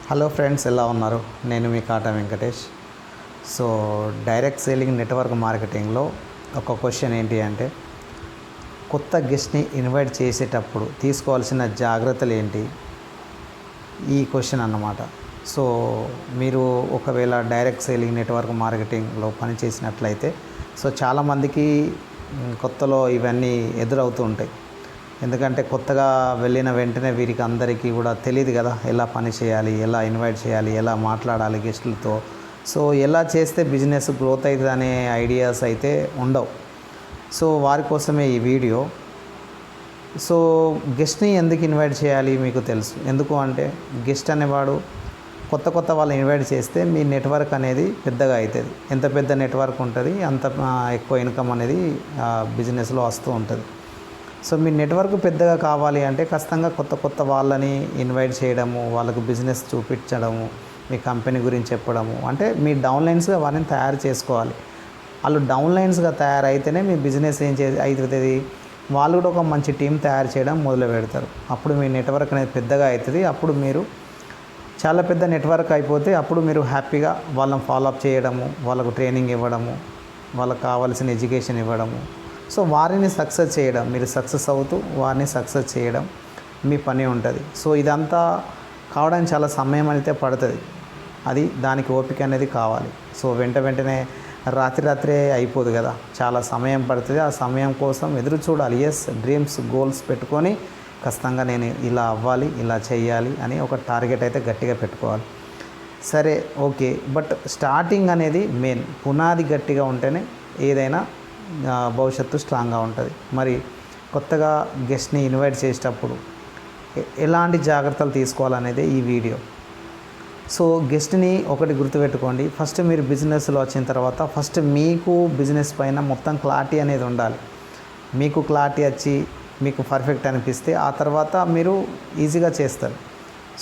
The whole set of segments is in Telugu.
హలో ఫ్రెండ్స్, ఎలా ఉన్నారు? నేను మీ Kata Venkatesh. So direct selling network మార్కెటింగ్లో ఒక క్వశ్చన్ ఏంటి అంటే, కొత్త గెస్ట్ని ఇన్వైట్ చేసేటప్పుడు తీసుకోవాల్సిన జాగ్రత్తలు ఏంటి? ఈ క్వశ్చన్ అన్నమాట. సో మీరు ఒకవేళ డైరెక్ట్ సేలింగ్ నెట్వర్క్ మార్కెటింగ్లో పనిచేసినట్లయితే సో చాలామందికి కొత్తలో ఇవన్నీ ఎదురవుతూ ఉంటాయి. ఎందుకంటే కొత్తగా వెళ్ళిన వెంటనే వీరికి అందరికీ కూడా తెలియదు కదా, ఎలా పని చేయాలి, ఎలా ఇన్వైట్ చేయాలి, ఎలా మాట్లాడాలి గెస్టులతో. సో ఎలా చేస్తే బిజినెస్ గ్రోత్ అవుతుంది అనే ఐడియాస్ అయితే ఉండవు. సో వారి కోసమే ఈ వీడియో. సో గెస్ట్ని ఎందుకు ఇన్వైట్ చేయాలి మీకు తెలుసు. ఎందుకు అంటే గెస్ట్ అనేవాడు కొత్త వాళ్ళని ఇన్వైట్ చేస్తే మీ నెట్వర్క్ అనేది పెద్దగా అవుతుంది. ఎంత పెద్ద నెట్వర్క్ ఉంటుంది అంత ఎక్కువ ఇన్కమ్ అనేది బిజినెస్లో వస్తూ ఉంటుంది. సో మీ నెట్వర్క్ పెద్దగా కావాలి అంటే ఖచ్చితంగా కొత్త వాళ్ళని ఇన్వైట్ చేయడము, వాళ్ళకు బిజినెస్ చూపించడము, మీ కంపెనీ గురించి చెప్పడము, అంటే మీ డౌన్లైన్స్గా వారిని తయారు చేసుకోవాలి. వాళ్ళు డౌన్లైన్స్గా తయారైతేనే మీ బిజినెస్ అవుతుంది. వాళ్ళు కూడా ఒక మంచి టీం తయారు చేయడం మొదలు పెడతారు. అప్పుడు మీ నెట్వర్క్ అనేది పెద్దగా అవుతుంది. అప్పుడు మీరు చాలా పెద్ద నెట్వర్క్ అయిపోతే అప్పుడు మీరు హ్యాపీగా వాళ్ళని ఫాలోఅప్ చేయడము, వాళ్ళకు ట్రైనింగ్ ఇవ్వడము, వాళ్ళకు కావాల్సిన ఎడ్యుకేషన్ ఇవ్వడము. సో వారిని సక్సెస్ చేయడం, మీరు సక్సెస్ అవుతూ వారిని సక్సెస్ చేయడం మీ పని ఉంటుంది. సో ఇదంతా కావడానికి చాలా సమయం అయితే పడుతుంది. దానికి ఓపిక అనేది కావాలి. సో వెంటనే రాత్రే అయిపోదు కదా, చాలా సమయం పడుతుంది. ఆ సమయం కోసం ఎదురు చూడాలి. డ్రీమ్స్, గోల్స్ పెట్టుకొని ఖచ్చితంగా నేను ఇలా అవ్వాలి, ఇలా చేయాలి అని ఒక టార్గెట్ అయితే గట్టిగా పెట్టుకోవాలి. సరే, ఓకే. బట్ స్టార్టింగ్ అనేది మెయిన్, పునాది గట్టిగా ఉంటేనే ఏదైనా భవిష్యత్తు స్ట్రాంగ్గా ఉంటుంది. మరి కొత్తగా గెస్ట్ని ఇన్వైట్ చేసేటప్పుడు ఎలాంటి జాగ్రత్తలు తీసుకోవాలనేది ఈ వీడియో. సో గెస్ట్ని ఒకటి గుర్తుపెట్టుకోండి, ఫస్ట్ మీరు బిజినెస్లో వచ్చిన తర్వాత ఫస్ట్ మీకు బిజినెస్ పైన మొత్తం క్లారిటీ అనేది ఉండాలి. మీకు క్లారిటీ వచ్చి మీకు పర్ఫెక్ట్ అనిపిస్తే ఆ తర్వాత మీరు ఈజీగా చేస్తారు.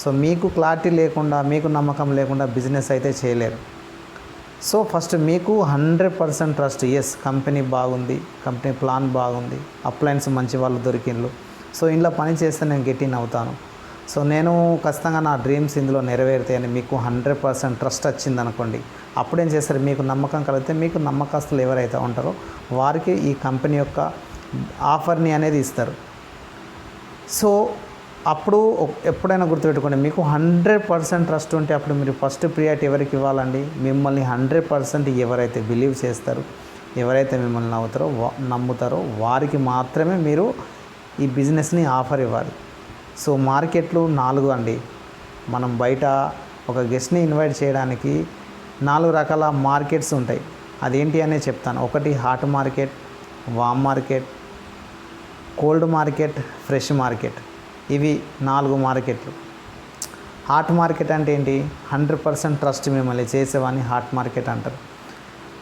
సో మీకు క్లారిటీ లేకుండా, మీకు నమ్మకం లేకుండా బిజినెస్ అయితే చేయలేరు. సో ఫస్ట్ మీకు 100% ట్రస్ట్. కంపెనీ బాగుంది, కంపెనీ ప్లాన్ బాగుంది, అప్లయన్స్ మంచి వాళ్ళు దొరికిండ్రు, సో ఇందులో పని చేస్తే నేను గెట్ ఇన్ అవుతాను, సో నేను ఖచ్చితంగా నా డ్రీమ్స్ ఇందులో నెరవేరుతాయని మీకు 100% ట్రస్ట్ వచ్చింది అనుకోండి. అప్పుడేం చేస్తారు, మీకు నమ్మకం కలిగితే మీకు నమ్మకస్తులు ఎవరైతే ఉంటారో వారికి ఈ కంపెనీ యొక్క ఆఫర్ని అనేది ఇస్తారు. సో అప్పుడు ఎప్పుడైనా గుర్తుపెట్టుకోండి, మీకు 100% ట్రస్ట్ ఉంటే అప్పుడు మీరు ఫస్ట్ ప్రియారిటీ ఎవరికి ఇవ్వాలండి? మిమ్మల్ని 100% ఎవరైతే బిలీవ్ చేస్తారో, ఎవరైతే మిమ్మల్ని నమ్ముతారో వారికి మాత్రమే మీరు ఈ బిజినెస్ని ఆఫర్ ఇవ్వాలి. సో మార్కెట్లు 4 అండి. మనం బయట ఒక గెస్ట్ని ఇన్వైట్ చేయడానికి 4 రకాల మార్కెట్స్ ఉంటాయి. అదేంటి అనేది చెప్తాను. ఒకటి hot market, warm market, cold market, fresh market. ఇవి 4 మార్కెట్లు. హాట్ మార్కెట్ అంటే ఏంటి? 100% ట్రస్ట్ మిమ్మల్ని చేసేవాడిని హాట్ మార్కెట్ అంటారు.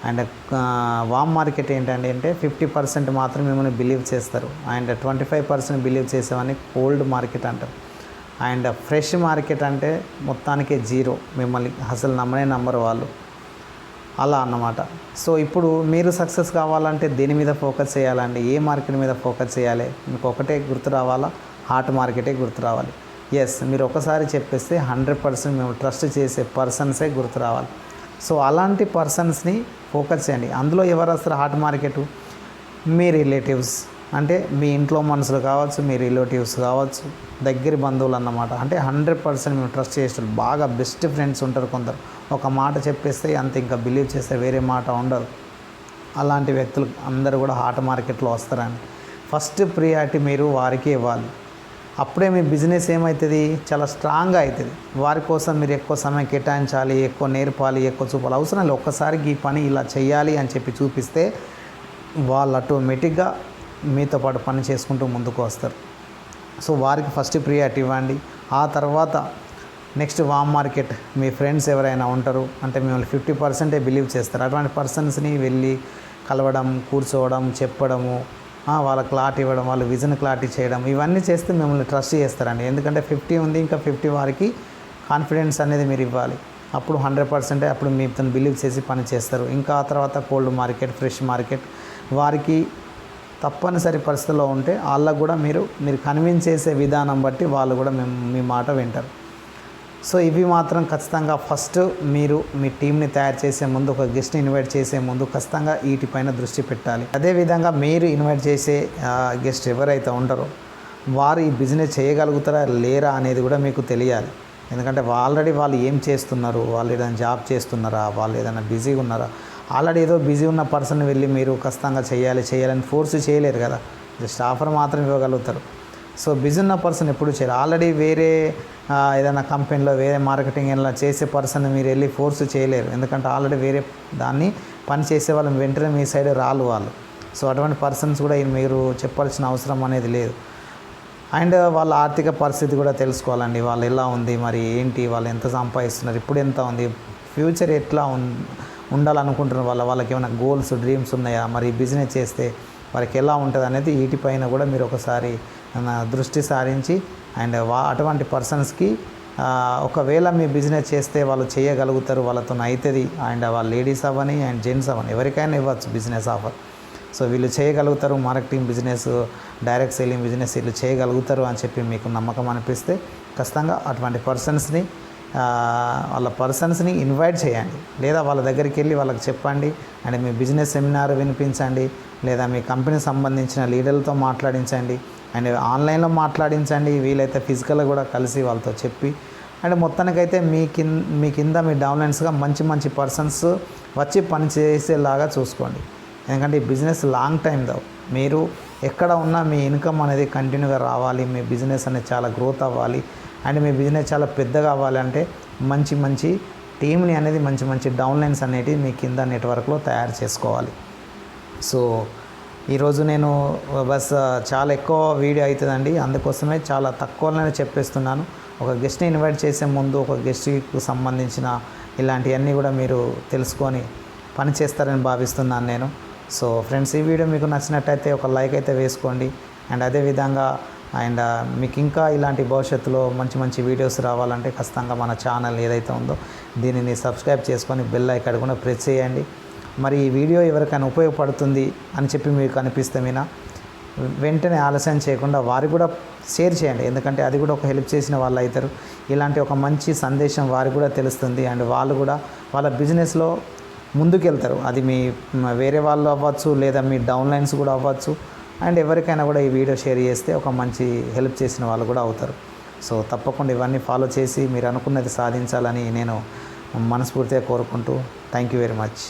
అండ్ వామ్ మార్కెట్ ఏంటంటే 50% మాత్రం మిమ్మల్ని బిలీవ్ చేస్తారు. అండ్ 25% బిలీవ్ చేసేవాడిని కోల్డ్ మార్కెట్ అంటారు. అండ్ ఫ్రెష్ మార్కెట్ అంటే మొత్తానికి 0, మిమ్మల్ని అసలు నమ్మరు వాళ్ళు, అలా అన్నమాట. సో ఇప్పుడు మీరు సక్సెస్ కావాలంటే దేని మీద ఫోకస్ చేయాలండి? ఏ మార్కెట్ మీద ఫోకస్ చేయాలి? మీకు ఒకటే గుర్తు రావాలా? హాట్ మార్కెటే గుర్తు రావాలి. మీరు ఒకసారి చెప్పేస్తే 100% మేము ట్రస్ట్ చేసే పర్సన్సే గుర్తు రావాలి. సో అలాంటి పర్సన్స్ని ఫోకస్ చేయండి. అందులో ఎవరు వస్తారు? హాట్ మార్కెట్ మీ రిలేటివ్స్, అంటే మీ ఇంట్లో మనుషులు కావచ్చు, మీ రిలేటివ్స్ కావచ్చు, దగ్గర బంధువులు అన్నమాట. అంటే 100% మేము ట్రస్ట్ చేస్తారు. బాగా బెస్ట్ ఫ్రెండ్స్ ఉంటారు కొందరు, ఒక మాట చెప్పేస్తే అంత ఇంకా బిలీవ్ చేస్తే వేరే మాట ఉండదు. అలాంటి వ్యక్తులు అందరూ కూడా హాట్ మార్కెట్లో వస్తారండి. ఫస్ట్ ప్రియారిటీ మీరు వారికి ఇవ్వాలి. అప్పుడే మీ బిజినెస్ ఏమవుతుంది? చాలా స్ట్రాంగ్గా అవుతుంది. వారి కోసం మీరు ఎక్కువ సమయం కేటాయించాలి, ఎక్కువ నేర్పాలి, ఎక్కువ చూపాలి అవసరం లేదు. ఒక్కసారికి ఈ పని ఇలా చేయాలి అని చెప్పి చూపిస్తే వాళ్ళు ఆటోమేటిక్గా మీతో పాటు పని చేసుకుంటూ ముందుకు వస్తారు. సో వారికి ఫస్ట్ ప్రియారిటీ ఇవ్వండి. ఆ తర్వాత నెక్స్ట్ వామ్ మార్కెట్. మీ ఫ్రెండ్స్ ఎవరైనా ఉంటారు అంటే మిమ్మల్ని 50% బిలీవ్ చేస్తారు. అటువంటి పర్సన్స్ని వెళ్ళి కలవడం, కూర్చోవడం, చెప్పడము, వాళ్ళ క్లారిటీ ఇవ్వడం, వాళ్ళ విజన్ క్లారిటీ చేయడం, ఇవన్నీ చేస్తే మిమ్మల్ని ట్రస్ట్ చేస్తారండి. ఎందుకంటే 50 ఉంది, ఇంకా 50 వారికి కాన్ఫిడెన్స్ అనేది మీరు ఇవ్వాలి. అప్పుడు 100% అప్పుడు మీతో బిలీవ్ చేసి పని చేస్తారు. ఇంకా ఆ తర్వాత కోల్డ్ మార్కెట్, ఫ్రెష్ మార్కెట్, వారికి తప్పనిసరి పరిస్థితుల్లో ఉంటే వాళ్ళకు కూడా మీరు కన్విన్స్ చేసే విధానం బట్టి వాళ్ళు కూడా మీ మాట వింటారు. సో ఇవి మాత్రం ఖచ్చితంగా ఫస్ట్ మీరు మీ టీంని తయారు చేసే ముందు, ఒక గెస్ట్ని ఇన్వైట్ చేసే ముందు ఖచ్చితంగా వీటిపైన దృష్టి పెట్టాలి. అదేవిధంగా మీరు ఇన్వైట్ చేసే గెస్ట్ ఎవరైతే ఉంటారో వారు ఈ బిజినెస్ చేయగలుగుతారా లేరా అనేది కూడా మీకు తెలియాలి. ఎందుకంటే ఆల్రెడీ వాళ్ళు ఏం చేస్తున్నారు, వాళ్ళు ఏదైనా జాబ్ చేస్తున్నారా, వాళ్ళు ఏదైనా బిజీగా ఉన్నారా. ఆల్రెడీ ఏదో బిజీ ఉన్న పర్సన్ వెళ్ళి మీరు ఖచ్చితంగా చేయాలని ఫోర్స్ చేయలేరు కదా, జస్ట్ ఆఫర్ మాత్రం ఇవ్వగలుగుతారు. సో బిజీ ఉన్న పర్సన్ ఎప్పుడు చేయరు. ఆల్రెడీ వేరే ఏదైనా కంపెనీలో వేరే మార్కెటింగ్ ఇలా చేసే పర్సన్ మీరు వెళ్ళి ఫోర్స్ చేయలేరు. ఎందుకంటే ఆల్రెడీ వేరే దాన్ని పని చేసే వాళ్ళు వెంటనే మీ సైడ్ రాళ్ళు వాళ్ళు. సో అటువంటి పర్సన్స్ కూడా మీరు చెప్పాల్సిన అవసరం అనేది లేదు. అండ్ వాళ్ళ ఆర్థిక పరిస్థితి కూడా తెలుసుకోవాలండి. వాళ్ళు ఎలా ఉంది, మరి ఏంటి, వాళ్ళు ఎంత సంపాదిస్తున్నారు, ఇప్పుడు ఎంత ఉంది, ఫ్యూచర్ ఎట్లా ఉండాలనుకుంటున్నారు, వాళ్ళకి ఏమైనా గోల్స్, డ్రీమ్స్ ఉన్నాయా, మరి బిజినెస్ చేస్తే వారికి ఎలా ఉంటుంది అనేది వీటిపైన కూడా మీరు ఒకసారి దృష్టి సారించి అండ్ అటువంటి పర్సన్స్కి ఒకవేళ మీ బిజినెస్ చేస్తే వాళ్ళు చేయగలుగుతారు, వాళ్ళతో అవుతుంది. అండ్ వాళ్ళ లేడీస్ అవ్వని అండ్ జెంట్స్ అవ్వని ఎవరికైనా ఇవ్వచ్చు బిజినెస్ ఆఫర్. సో వీళ్ళు చేయగలుగుతారు, marketing business, direct selling business వీళ్ళు చేయగలుగుతారు అని చెప్పి మీకు నమ్మకం అనిపిస్తే ఖచ్చితంగా అటువంటి పర్సన్స్ని ఇన్వైట్ చేయండి. లేదా వాళ్ళ దగ్గరికి వెళ్ళి వాళ్ళకి చెప్పండి. అండ్ మీ బిజినెస్ సెమినార్ వినిపించండి, లేదా మీ కంపెనీకి సంబంధించిన లీడర్లతో మాట్లాడించండి, అండ్ ఆన్లైన్లో మాట్లాడించండి. వీలైతే ఫిజికల్గా కూడా కలిసి వాళ్ళతో చెప్పి అండ్ మొత్తానికైతే మీ కింద మీ డౌన్లైన్స్గా మంచి పర్సన్స్ వచ్చి పని చేసేలాగా చూసుకోండి. ఎందుకంటే ఈ బిజినెస్ లాంగ్ టైం మీరు ఎక్కడ ఉన్నా మీ ఇన్కమ్ అనేది కంటిన్యూగా రావాలి, మీ బిజినెస్ అనేది చాలా గ్రోత్ అవ్వాలి అండ్ మీ బిజినెస్ చాలా పెద్దగా అవ్వాలంటే మంచి టీమ్ని అనేది మంచి డౌన్లైన్స్ అనేవి మీ కింద నెట్వర్క్లో తయారు చేసుకోవాలి. సో ఈరోజు నేను చాలా ఎక్కువ వీడియో అవుతుందండి, అందుకోసమే చాలా తక్కువలోనే చెప్పేస్తున్నాను. ఒక గెస్ట్ని ఇన్వైట్ చేసే ముందు ఒక గెస్ట్కి సంబంధించిన ఇలాంటివన్నీ కూడా మీరు తెలుసుకొని పని చేస్తారని భావిస్తున్నాను నేను. సో ఫ్రెండ్స్, ఈ వీడియో మీకు నచ్చినట్టయితే ఒక లైక్ అయితే వేసుకోండి. అండ్ అదేవిధంగా మీకు ఇంకా ఇలాంటి భవిష్యత్తులో మంచి వీడియోస్ రావాలంటే ఖచ్చితంగా మన ఛానల్ ఏదైతే ఉందో దీనిని సబ్స్క్రైబ్ చేసుకొని బెల్ ఐకాన్ కూడా ప్రెస్ చేయండి. మరి ఈ వీడియో ఎవరికైనా ఉపయోగపడుతుంది అని చెప్పి మీకు అనిపిస్తే వెంటనే ఆలస్యం చేయకుండా వారికి కూడా షేర్ చేయండి. ఎందుకంటే అది కూడా ఒక హెల్ప్ చేసిన వాళ్ళు అవుతారు. ఇలాంటి ఒక మంచి సందేశం వారికి కూడా తెలుస్తుంది అండ్ వాళ్ళు కూడా వాళ్ళ బిజినెస్లో ముందుకెళ్తారు. అది మీ వేరే వాళ్ళు అవ్వచ్చు, లేదా మీ డౌన్లైన్స్ కూడా అవ్వచ్చు. అండ్ ఎవరికైనా కూడా ఈ వీడియో షేర్ చేస్తే ఒక మంచి హెల్ప్ చేసిన వాళ్ళు కూడా అవుతారు. సో తప్పకుండా ఇవన్నీ ఫాలో చేసి మీరు అనుకున్నది సాధించాలని నేను మనస్ఫూర్తిగా కోరుకుంటూ థ్యాంక్ యూ వెరీ మచ్.